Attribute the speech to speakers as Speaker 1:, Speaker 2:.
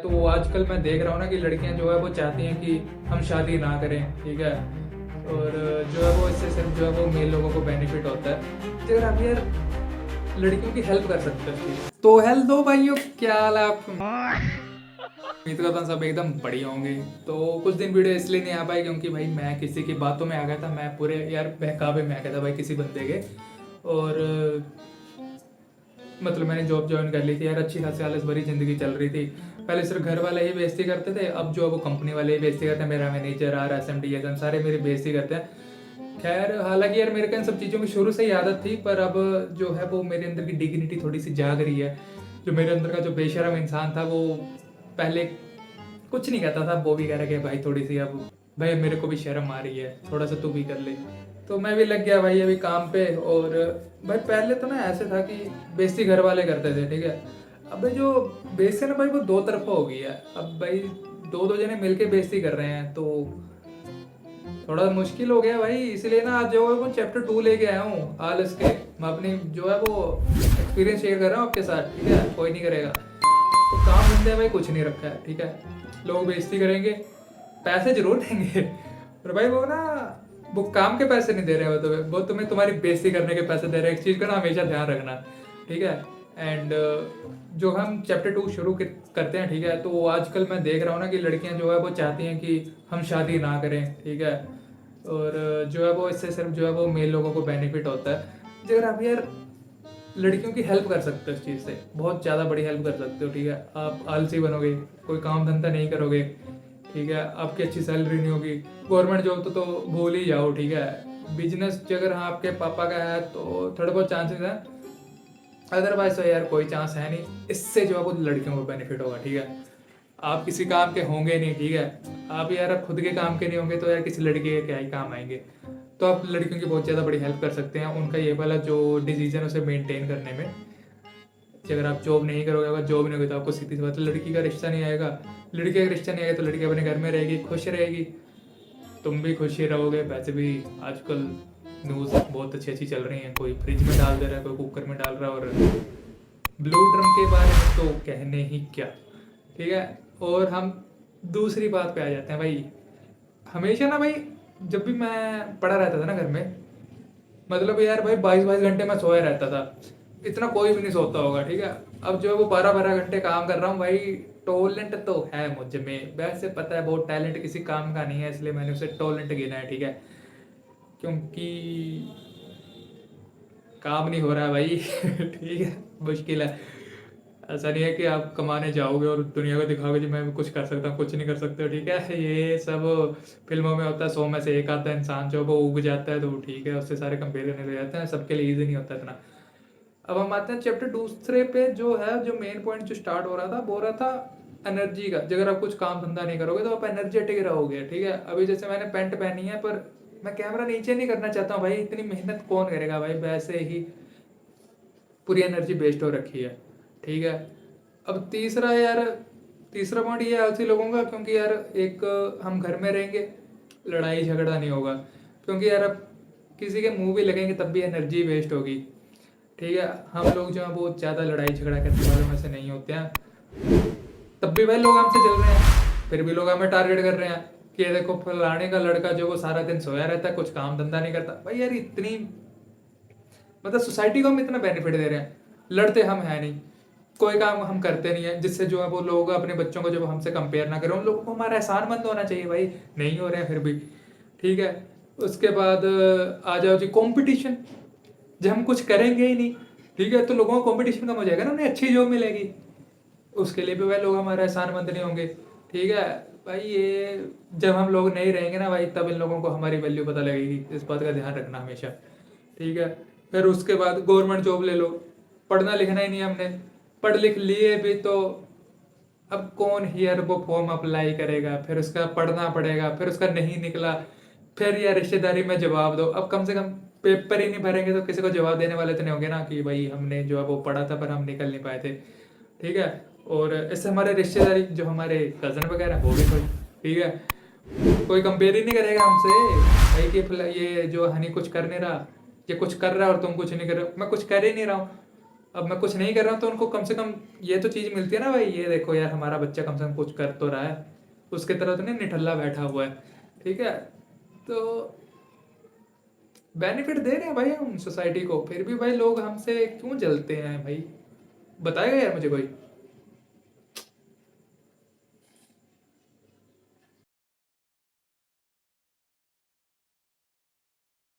Speaker 1: तो आजकल मैं देख रहा हूँ ना कि लड़कियां जो है वो चाहती हैं कि हम शादी ना करें, ठीक है। और जो है वो इससे सिर्फ जो है वो मेल लोगों को बेनिफिट होता है। तो अगर आप यार लड़कियों की हेल्प कर सकते हो तो हेल्प भाइयों, क्या हाल है आपको? उम्मीद करता हूँ सब एकदम बढ़िया होंगे। तो कुछ दिन वीडियो इसलिए नहीं आ पाई क्योंकि भाई मैं किसी की बातों में आ गया था, मैं पूरे यार बहकावे में आ गया था भाई किसी बंदे के। और मतलब मैंने जॉब ज्वाइन कर ली थी यार, अच्छी खासी हालत भरी ज़िंदगी चल रही थी। पहले सिर्फ घर वाले ही बेइज्जती करते थे, अब जो है वो कंपनी वाले ही बेइज्जती करते हैं। मेरा manager R S M D S M सारे मेरी बेइज्जती करते हैं। खैर हालांकि यार मेरे को इन सब चीज़ों की शुरू से ही आदत थी, पर अब जो है वो मेरे अंदर की डिग्निटी थोड़ी सी जाग रही है। जो मेरे अंदर का जो बेशरम इंसान था वो पहले कुछ नहीं कहता था, वो भी कह रहा कि भाई थोड़ी सी अब भाई मेरे को भी शर्म आ रही है, थोड़ा सा तू भी कर ले। तो मैं भी लग गया भाई अभी काम पे। और भाई पहले तो ना ऐसे था कि बेइज्जती घर वाले करते थे, ठीक है। अब भाई जो बेइज्जती है ना भाई वो दो तरफा हो गई है। अब भाई दो दो जने मिलके बेइज्जती कर रहे हैं तो थोड़ा मुश्किल हो गया भाई। इसलिए ना आज जो है वो चैप्टर 2 लेके आया हूँ आलस के। मैं अपनी जो है वो एक्सपीरियंस शेयर कर रहा हूँ आपके साथ, ठीक है। कोई नहीं करेगा तो काम धंधे भाई कुछ नहीं रखा है, ठीक है। लोग बेइज्जती करेंगे, पैसे जरूर देंगे पर भाई वो ना वो काम के पैसे नहीं दे रहे हो तुम्हें, वो तुम्हें तुम्हारी बेइज्जती करने के पैसे दे रहे हैं। एक चीज़ का ना हमेशा ध्यान रखना, ठीक है। एंड जो हम चैप्टर 2 शुरू करते हैं, ठीक है। तो आजकल मैं देख रहा हूँ ना कि लड़कियां जो है वो चाहती हैं कि हम शादी ना करें, ठीक है। और जो है वो इससे सिर्फ जो है वो मेल लोगों को बेनिफिट होता है। जो अगर आप यार लड़कियों की हेल्प कर सकते हो इस चीज़ से, बहुत ज़्यादा बड़ी हेल्प कर सकते हो, ठीक है। आप आलसी बनोगे, कोई काम धंधा नहीं करोगे, ठीक है। आपकी अच्छी सैलरी नहीं होगी। गवर्नमेंट जॉब तो भूल ही जाओ, ठीक है। बिजनेस अगर हाँ आपके पापा का है तो थोड़े बहुत चांसेस हैं, अदरवाइज तो यार कोई चांस है नहीं। इससे जो है वो लड़कियों को बेनिफिट होगा, ठीक है। आप किसी काम के होंगे नहीं, ठीक है। आप यार आप खुद के काम के नहीं होंगे तो यार किसी लड़के के क्या ही काम आएंगे। तो आप लड़कियों की बहुत ज़्यादा बड़ी हेल्प कर सकते हैं उनका ये वाला जो डिसीजन है उसे मेंटेन करने में। कि अगर आप जॉब नहीं करोगे, अगर जॉब नहीं होगी तो आपको सीधी सी बात है लड़की का रिश्ता नहीं आएगा। लड़की का रिश्ता नहीं आएगा तो लड़की अपने घर में रहेगी, खुश रहेगी, तुम भी खुश ही रहोगे। वैसे भी आजकल न्यूज़ बहुत अच्छी अच्छी चल रही हैं, कोई फ्रिज में डाल दे रहा है, कोई कुकर में डाल रहा है। और ब्लू ड्रम के बारे में तो कहने ही क्या, ठीक है। और हम दूसरी बात पे आ जाते हैं भाई। हमेशा ना भाई जब भी मैं पड़ा रहता था ना घर में, मतलब यार भाई 22-22 घंटे मैं सोया रहता था। इतना कोई भी नहीं सोता होगा, ठीक है। अब जो है वो 12-12 घंटे काम कर रहा हूँ भाई। टैलेंट तो है मुझ में, वैसे पता है बहुत टैलेंट किसी काम का नहीं है, इसलिए मैंने उसे टैलेंट गिना है, ठीक है। क्योंकि काम नहीं हो रहा है भाई ठीक है, मुश्किल है। ऐसा नहीं है कि आप कमाने जाओगे और दुनिया को दिखाओगे कि मैं भी कुछ कर सकता हूँ, कुछ नहीं कर सकते हो, ठीक है। ये सब फिल्मों में होता है, 100 में से एक आता है इंसान जो वो उग जाता है तो ठीक है, उससे सारे कंपेयर करने लग जाते हैं। सबके लिए ईजी नहीं होता इतना। अब हम आते हैं चैप्टर दूसरे पे, जो है जो मेन पॉइंट जो स्टार्ट हो रहा था वो रहा था एनर्जी का। अगर आप कुछ काम धंधा नहीं करोगे तो आप एनर्जेटिक रहोगे, ठीक है। अभी जैसे मैंने पैंट पहनी है पर मैं कैमरा नीचे नहीं करना चाहता हूँ भाई, इतनी मेहनत कौन करेगा भाई, वैसे ही पूरी एनर्जी वेस्ट हो रखी है, ठीक है। अब तीसरा यार, तीसरा पॉइंट ये है उसी लोगों का, क्योंकि यार एक हम घर में रहेंगे, लड़ाई झगड़ा नहीं होगा। क्योंकि यार अब किसी के मुंह भी लगेंगे तब भी एनर्जी वेस्ट होगी, ठीक है। हम लोग जो है बहुत ज़्यादा लड़ाई झगड़ा करने वालों में से नहीं होते हैं, तब भी भाई लोग हमसे चल रहे हैं, फिर भी लोग हमें टारगेट कर रहे हैं कि ये देखो फलाने का लड़का जो वो सारा दिन सोया रहता है, कुछ काम धंधा नहीं करता। भाई यार इतनी मतलब सोसाइटी को हम इतना बेनिफिट दे रहे हैं, लड़ते हम हैं नहीं, कोई काम हम करते नहीं है, जिससे जो है वो लोग अपने बच्चों को जब हमसे कंपेयर ना करें। उन लोगों को हमारा एहसानमंद होना चाहिए भाई, नहीं हो रहे हैं फिर भी, ठीक है। उसके बाद आ जाओ जी कंपटीशन। जब हम कुछ करेंगे ही नहीं, ठीक है, तो लोगों को कंपटीशन कम हो जाएगा ना, उन्हें अच्छी जॉब मिलेगी, उसके लिए भी भाई लोग हमारे एहसानमंद नहीं होंगे, ठीक है। भाई ये जब हम लोग नहीं रहेंगे ना भाई, तब इन लोगों को हमारी वैल्यू पता लगेगी, इस बात का ध्यान रखना हमेशा, ठीक है। फिर उसके बाद गवर्नमेंट जॉब ले लो, पढ़ना लिखना ही नहीं हमने, पढ़ लिख लिए भी तो अब कौन ही यार वो फॉर्म अप्लाई करेगा, फिर उसका पढ़ना पड़ेगा, फिर उसका नहीं निकला, फिर यार रिश्तेदारी में जवाब दो। अब कम से कम पेपर ही नहीं भरेंगे तो किसी को जवाब देने वाले तो नहीं होंगे ना कि भाई हमने जो है वो पढ़ा था पर हम निकल नहीं पाए थे, ठीक है। और इससे हमारे रिश्तेदारी जो हमारे कज़न वगैरह वो भी कोई, ठीक है, कोई कंपेयर ही नहीं करेगा हमसे भाई कि ये जो हनी कुछ कर नहीं रहा, ये कुछ कर रहा है और तुम कुछ नहीं कर रहे हो। मैं कुछ कर ही नहीं रहा हूँ, अब मैं कुछ नहीं कर रहा हूँ तो उनको कम से कम ये तो चीज़ मिलती है ना भाई, ये देखो यार हमारा बच्चा कम से कम कुछ कर तो रहा है, उसके तरह तो नहीं निठल्ला बैठा हुआ है। ठीक है, तो बेनिफिट दे रहे हैं भाई हम सोसाइटी को, फिर भी भाई लोग हमसे क्यों जलते हैं भाई, बताएगा यार मुझे कोई।